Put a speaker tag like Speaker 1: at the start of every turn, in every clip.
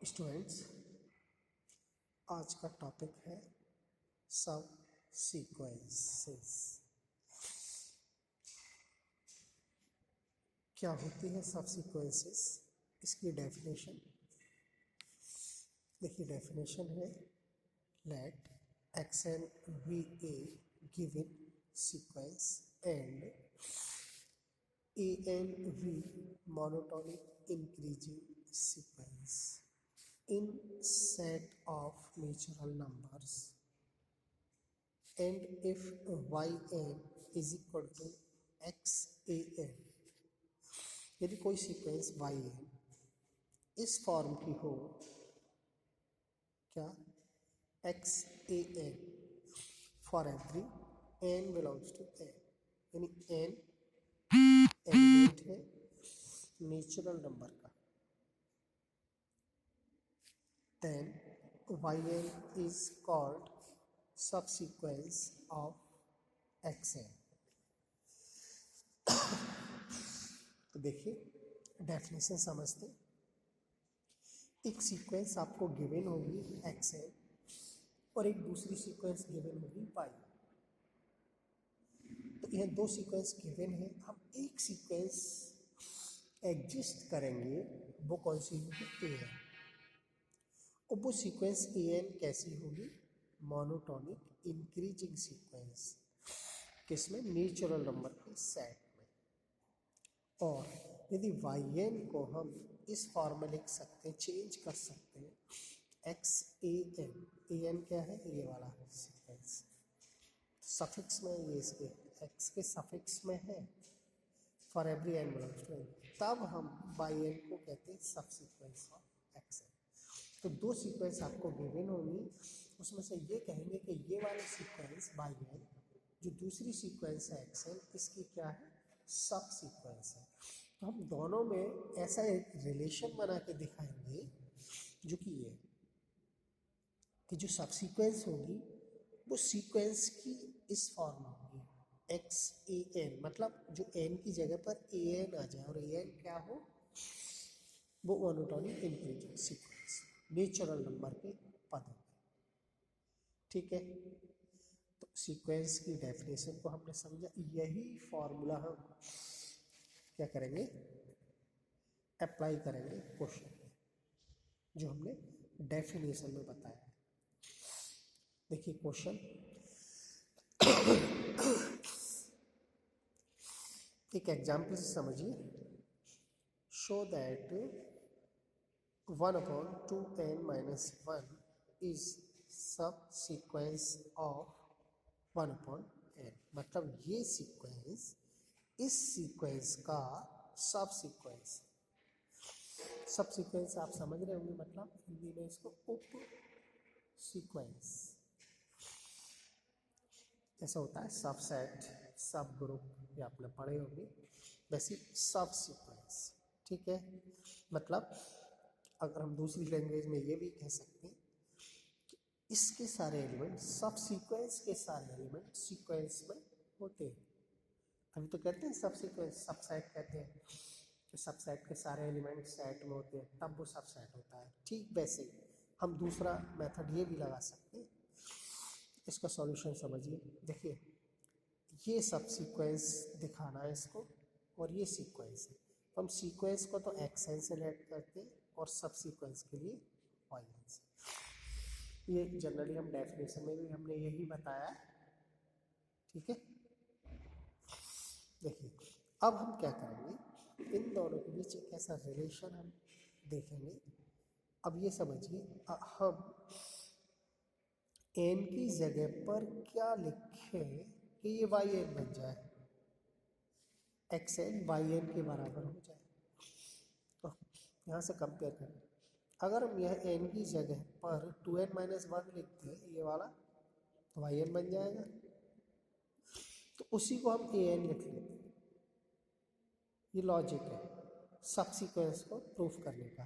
Speaker 1: Students, आज का topic है सब सीक्वेंसेस। क्या होती है सब सीक्वेंसेस? इसकी डेफिनेशन देखिए। डेफिनेशन है let x n be a given sequence and a n v monotonic increasing sequence in set of natural numbers, and if yn is equal to xan, यदि कोई सीक्वेंस yn इस form की हो, क्या xan for every n belongs to n, यानी n element है natural number का, then yn is called subsequence of xn। तो देखिए डेफिनेशन समझते। एक सीक्वेंस आपको गिवन होगी xn और एक दूसरी सीक्वेंस गिवन होगी y। तो यह दो सीक्वेंस गिवन है, हम एक सीक्वेंस एग्जिस्ट करेंगे, वो कौन सी होगी? an। और वो सीक्वेंस an कैसी होगी? मोनोटोनिक इंक्रीजिंग सीक्वेंस, किसमें? नेचुरल नंबर के सेट में। और यदि yn को हम इस फॉर्म में लिख सकते हैं, चेंज कर सकते हैं xan। an क्या है? ये वाला सीक्वेंस सफिक्स में, ये इसके x के सफिक्स में है for every n belongs to n, तब हम yn को कहते हैं सब सीक्वेंस ऑफ xn। तो दो सीक्वेंस आपको गिवन होगी, उसमें से ये कहेंगे कि ये वाली सीक्वेंस yn जो दूसरी सीक्वेंस है xn, इसकी क्या है? सब सीक्वेंस है। तो हम दोनों में ऐसा एक रिलेशन बना के दिखाएंगे जो कि ये कि जो सब सीक्वेंस होगी वो सीक्वेंस की इस फॉर्म होगी xan, मतलब जो n की जगह पर an आ जाए और an क्या हो? वो monotonic increasing sequence natural number के पदों में। ठीक है, तो सीक्वेंस की डेफिनेशन को हमने समझा। यही फॉर्मूला हम क्या करेंगे? अप्लाई करेंगे क्वेश्चन में, जो हमने डेफिनेशन में बताया है। देखिए क्वेश्चन, एक एग्जाम्पल से समझिए। Show that 1/2n-1 is subsequence of 1/n, मतलब ये सीक्वेंस इस सीक्वेंस का सब सीक्वेंस। सब सीक्वेंस आप समझ रहे होंगे, मतलब हिंदी में इसको उप सीक्वेंस। जैसा होता है सब सेट, सब ग्रुप, ये आपने पढ़े होंगे, वैसे सब सीक्वेंस। ठीक है, मतलब अगर हम दूसरी लैंग्वेज में ये भी कह सकते हैं कि इसके सारे एलिमेंट, सब सीक्वेंस के सारे एलिमेंट सीक्वेंस में होते हैं। अभी तो कहते हैं सब सीक्वेंस, सब सेट कहते हैं कि सब सेट के सारे एलिमेंट सेट में होते हैं, तब वो सब सेट होता है। ठीक वैसे ही हम दूसरा मेथड ये भी लगा सकते हैं। इसका सॉल्यूशन समझिए। देखिए ये सब सीक्वेंस दिखाना है इसको, और ये सीक्वेंस है, तो हम सीक्वेंस को तो xn से लेट करते हैं और सब सीक्वेंस के लिए yn से। ये जनरली हम डेफिनेशन में भी हमने यही बताया है। ठीक है, देखिए अब हम क्या करेंगे, इन दोनों के बीच एक ऐसा रिलेशन हम देखेंगे। अब ये समझिए, हम n की जगह पर क्या लिखें कि ये yn बन जाए, xn yn के बराबर हो जाए। तो यहाँ से कंपेयर करें, अगर हम यह n की जगह पर 2n-1 लिखते हैं, ये वाला, तो yn बन जाएगा। तो उसी को हम an लिख लेते हैं। ये लॉजिक है सब सीक्वेंस को प्रूफ करने का।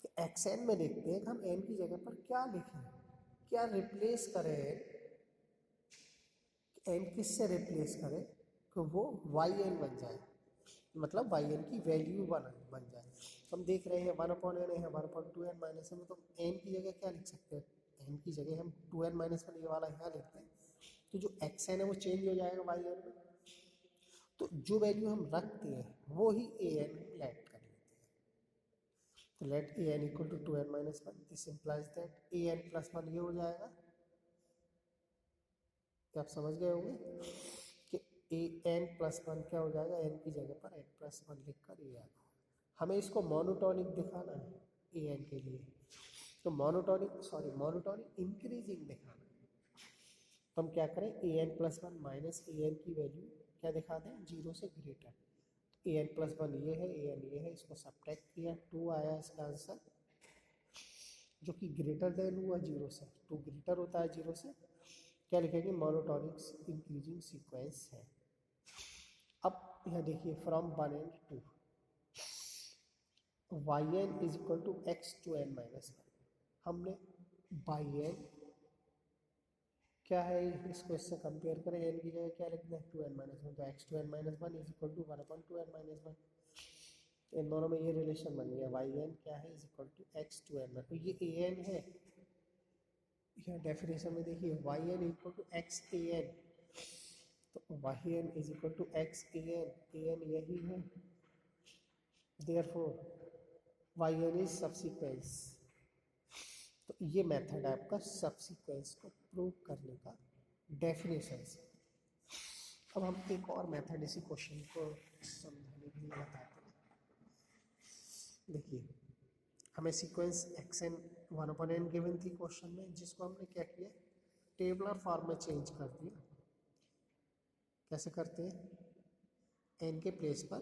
Speaker 1: तो xn में देखते हैं कि हम n की जगह पर क्या लिखें, क्या रिप्लेस करें, n किससे रिप्लेस करें कि वो yn बन जाए, मतलब yn की वैल्यू बन जाए। हम देख रहे हैं 1/n है, 1/2n माइनस है, तो n की जगह क्या लिख सकते हैं, n की जगह हम 2n माइनस वन ये वाला यहाँ लिखते हैं, तो जो xn है वो चेंज हो जाएगा yn में, तो जो वैल्यू हम रखते हैं वो ही an हम लेट कर लेते हैं। तो let an equal to 2n minus one, this implies that an plus one ये हो जाएगा, क्या आप समझ गए होंगे कि an प्लस वन क्या हो जाएगा, n की जगह पर n प्लस वन लिख कर ये आएगा। हमें इसको मोनोटॉनिक दिखाना है an के लिए, तो मोनोटॉनिक इंक्रीजिंग दिखाना है, तो हम क्या करें an plus one minus an की वैल्यू क्या दिखा दें, 0 से ग्रेटर, an प्लस वन ये है, an ये है, इसको सब्ट्रैक्ट किया 2 आया इसका आंसर, जो कि ग्रेटर देन हुआ 0 से, 2 ग्रेटर होता है 0 से, क्या लिखेंगे मोनोटॉनिक इंक्रीजिंग सीक्वेंस है। अब यहाँ देखिए from 1 and 2 yn is equal to x to n minus one, हमने बाई एन क्या है इसको इससे कंपेयर करें, एन की जगह क्या लिखना है 2n माइनस वन, तो x to n minus one is equal to 1/2n minus one, इन दोनों में ये रिलेशन बन गया, वाई एन क्या है is equal to x to n, तो ये ए एन है, यहाँ डेफिनेशन में देखिए y n equal to x a n, तो y n is equal to x a n यही है, therefore y n is subsequence. तो ये मेथड है आपका सबसीक्वेंस को प्रूव करने का डेफिनेशन से। अब हम एक और मेथड इसी क्वेश्चन को समझाने के लिए बताते हैं। देखिए हमें सीक्वेंस xn 1/n गिवन थी क्वेश्चन में, जिसको हमने क्या किया टेबलर फॉर्म में चेंज कर दिया। कैसे करते हैं, n के प्लेस पर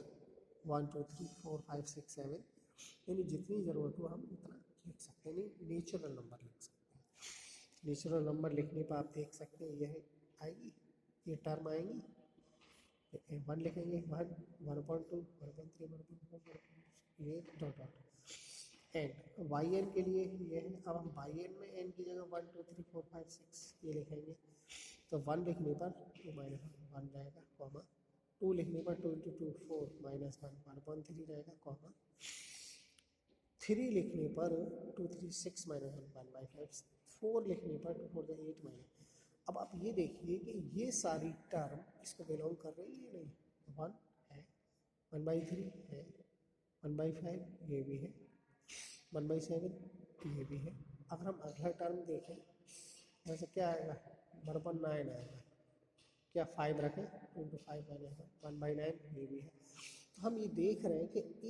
Speaker 1: 1 2 3 4 5 6 7 यानी जितनी ज़रूरत हो हम उतना लिख सकते हैं, यानी नेचुरल नंबर लिख सकते हैं। नेचुरल नंबर लिखने पर आप देख सकते हैं यह आएगी, ये टर्म आएंगी, 1 लिखेंगे 1 1.2 1.3 1.4 ये dot dot and y n के लिए ये है। अब हम वाई एन में एन की जगह 1 2 3 4 5 6 ये लिखेंगे, तो 1 लिखने पर 2 माइनस 1 रहेगा कॉमा, 2 लिखने पर 2 इंटू 2 4 माइनस 1 रहेगा कॉमा, 3 लिखने पर 2 3 6 माइनस 1/5, 4 लिखने पर 2 4 8 माइनस। अब आप ये देखिए कि ये सारी टर्म इसको बिलोंग कर रही है नहीं, 1 है 1/3 है 1/5 ये भी है 1/7 ये भी है। अगर हम अगला टर्म देखें जैसे क्या आएगा 1/9 आएगा, क्या 5 रखें 2 5 माइनस 1/9 ये भी है। तो हम ये देख रहे हैं कि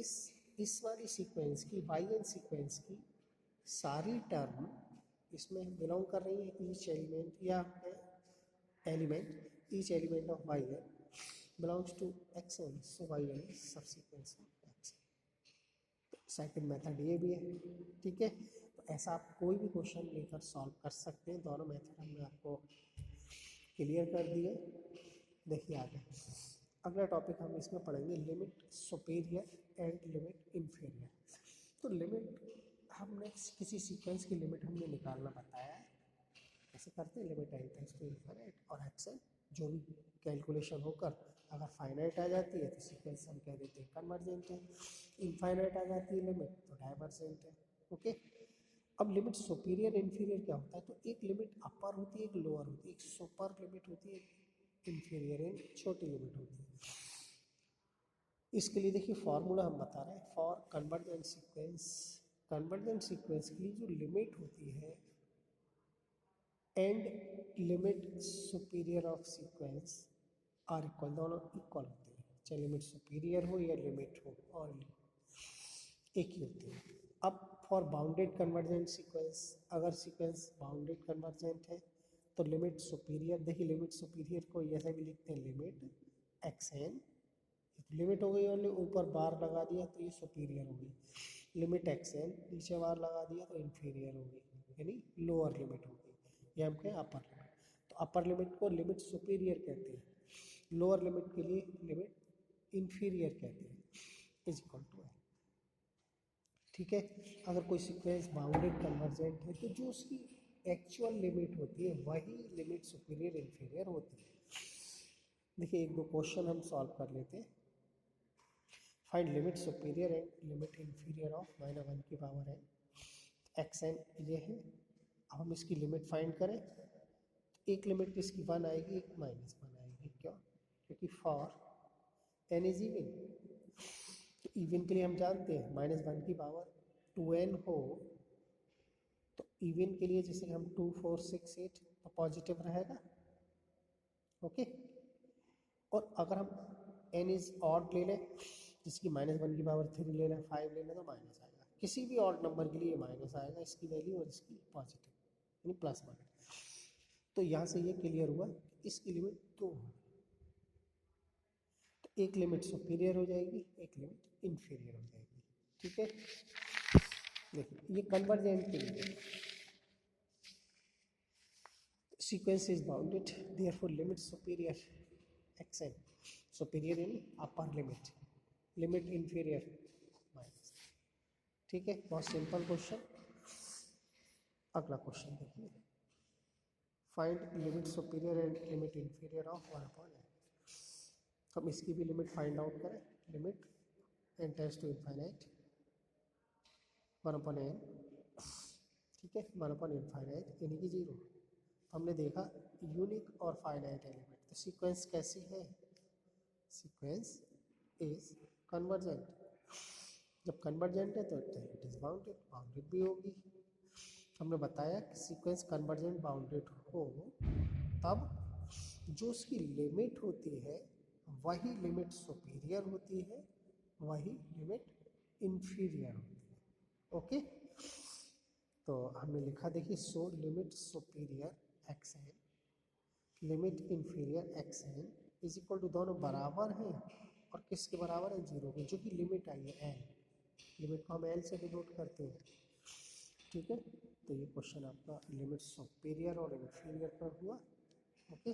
Speaker 1: इस वाली सीक्वेंस की वाई एन सीक्वेंस की सारी टर्म इसमें बिलोंग कर रही है, ईच एलिमेंट या element each element of y n belongs to x n, so y n is subsequence of x. Second method ये भी है, ठीक है। तो ऐसा आप कोई भी क्वेश्चन लेकर सॉल्व कर सकते हैं, दोनों मेथड हमने आपको क्लियर कर दिए। देखिए आगे अगला टॉपिक हम इसमें पढ़ेंगे limit superior and limit inferior. तो लिमिट हमने किसी सीक्वेंस की लिमिट हमने निकालना बताया है, कैसे करते हैं limit n tends to infinite और एक्शन जो भी कैलकुलेशन होकर अगर फाइनाइट आ जाती है तो सीक्वेंस हम कह देते हैं कन्वर्जेंट है, इनफाइनाइट आ जाती है लिमिट तो डाइवर्जेंट है। ओके, अब लिमिट सुपीरियर इन्फीरियर क्या होता है, तो एक लिमिट अपर होती है एक लोअर होती है, एक सुपर लिमिट होती है एक इन्फीरियर एक छोटी लिमिट होती है। इसके लिए देखिए फॉर्मूला हम बता रहे हैं for convergent sequence. Convergent sequence की जो लिमिट होती है and limit superior of sequence are equal, दोनों इक्वल होते हैं, चाहे लिमिट सुपीरियर हो या लिमिट हो और एक ही होती है। अब फॉर बाउंडेड कन्वर्जेंट सीक्वेंस, अगर सीक्वेंस बाउंडेड कन्वर्जेंट है तो लिमिट सुपीरियर, देखिए लिमिट सुपीरियर को ऐसे भी लिखते हैं लिमिट एक्स एन, लिमिट हो गई और ऊपर बार लगा दिया तो ये सुपीरियर हो गई, लिमिट एक्स एन नीचे बार लगा दिया तो इन्फीरियर हो गई यानी लोअर लिमिट हो गई, ये हम कहें अपर लिमिट। तो अपर लिमिट को लिमिट सुपीरियर कहते हैं, लोअर लिमिट के लिए लिमिट इन्फीरियर कहते हैं, इज इक्वल टू एन। ठीक है, अगर कोई सीक्वेंस बाउंडेड कन्वर्जेंट है तो जो उसकी एक्चुअल लिमिट होती है वही लिमिट सुपीरियर इन्फीरियर होती है। देखिए एक दो क्वेश्चन हम सॉल्व कर लेते हैं। Find limit superior and limit inferior of minus 1 की पावर है एक्स एन ये है। अब हम इसकी लिमिट फाइंड करें, एक लिमिट किसकी 1 आएगी, एक -1 आएगी। क्यों? क्योंकि फॉर एन इज इवन, तो इवन के लिए हम जानते हैं -1 की पावर 2n हो तो इवन के लिए जैसे हम 2 4 6 8 तो पॉजिटिव रहेगा। ओके, और अगर हम n इज ऑड ले लें जिसकी -1 की पावर 3 ले लें, 5 ले लें तो माइनस आएगा। किसी भी ऑड नंबर के लिए माइनस आएगा, इसकी वैल्यू और इसकी पॉजिटिव यानी +1। तो यहाँ से ये क्लियर हुआ इसकी लिमिट 2 है, तो एक लिमिट सुपीरियर हो जाएगी, एक लिमिट इन्फीरियर हो जाएगी। ठीक है, देखिए ये कन्वर्जेंट के लिए sequence is bounded therefore limit superior x n, superior यानी upper limit, limit inferior minus. ठीक है, बहुत सिंपल क्वेश्चन। अगला क्वेश्चन देखिए, find limit superior and limit inferior of 1/n। हम इसकी भी लिमिट फाइंड आउट करें, लिमिट n tends to infinite 1/n। ठीक है, 1/इनफाइनाइट यानी कि 0। हमने देखा यूनिक और फाइनाइट एलिमेंट, तो सीक्वेंस कैसी है, सीक्वेंस इज कन्वर्जेंट। जब कन्वर्जेंट है तो इट इज बाउंडेड, बाउंडेड भी होगी। हमने बताया कि सीक्वेंस कन्वर्जेंट बाउंडेड हो तब जो उसकी लिमिट होती है वही लिमिट सुपीरियर होती है, वही लिमिट इन्फीरियर होती है। ओके, तो हमने लिखा देखिए, so limit superior x n limit inferior x n is equal to, दोनों बराबर हैं और किसके बराबर है, 0 के, जो कि लिमिट आई है एन, लिमिट को हम एल से डिनोट करते हैं। ठीक है, तो ये क्वेश्चन आपका लिमिट सुपीरियर और इन्फीरियर पर हुआ। ओके।